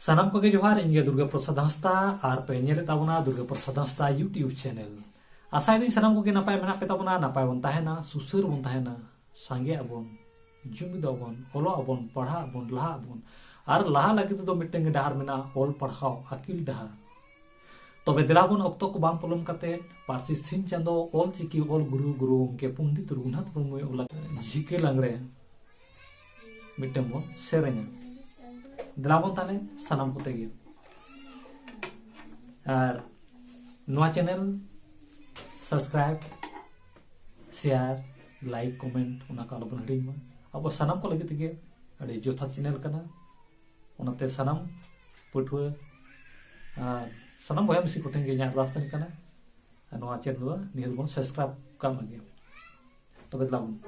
सानाम को जोहार इन दुर्गा प्रसाद हंसदा और पे नेले ताबना दुर्गा प्रसाद हंसदा यूट्यूब चैनल आशा दी सानाम को नपाय मेना पे ताबना नपाय बन ताहेना सुसर बन ताहेना सांगे अबन जुमिद अबन ओलो अबन पढ़ा अबन लहा अबन और लहा लगे तो मिट्टेंगे डहार मेना ओल पढ़ाओ अकिल डहार तबे देलाबन अक्तो को बाम पलम कते पारसी सिन चांदो ओल चिकी ओल गुरु गुरु के पंडित रघुनाथ मुर्मू ओला जिके लांगड़े मिट्टें बन सेरेंगे दिलाबन ताले सानाम को तेगे और नवा channel subscribe share like comment उना का लोबन हडिंग अब सानाम को लगे तेगे अड़ी जोथा चैनल कना उनते सानाम पठुआ सानाम बया मिसी कोठें गे न्या रास्ता कना नवा चैनल दो निहर बन सब्सक्राइब काम लगे तबे दिलाबन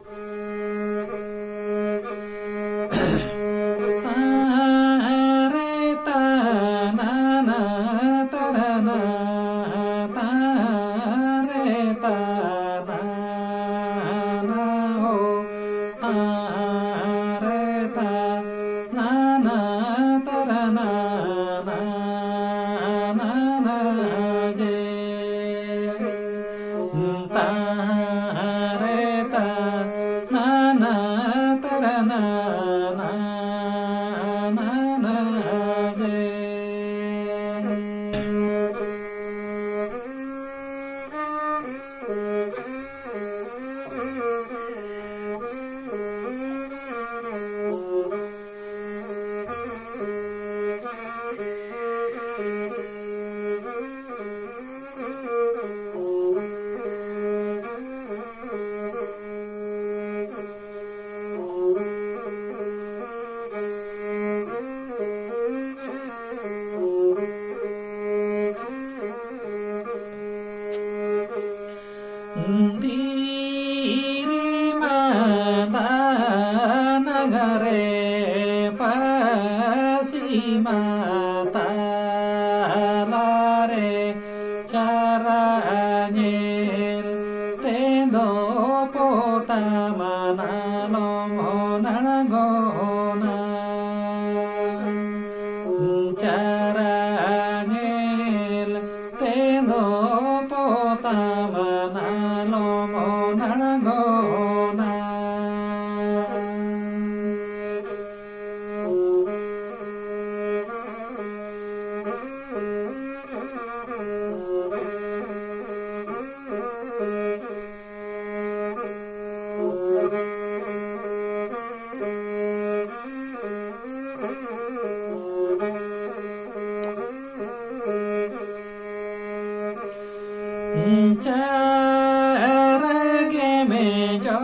चरगे में जो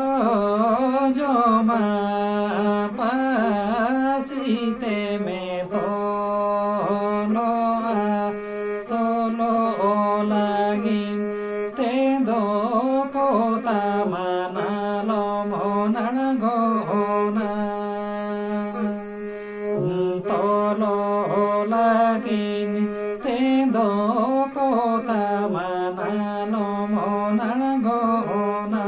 जो माँ पासीते में तो लो लगी ते दो पोता मना लो मोनन गोना तो लो लगी ते दो पोता मना लो मोनन गोना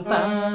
ta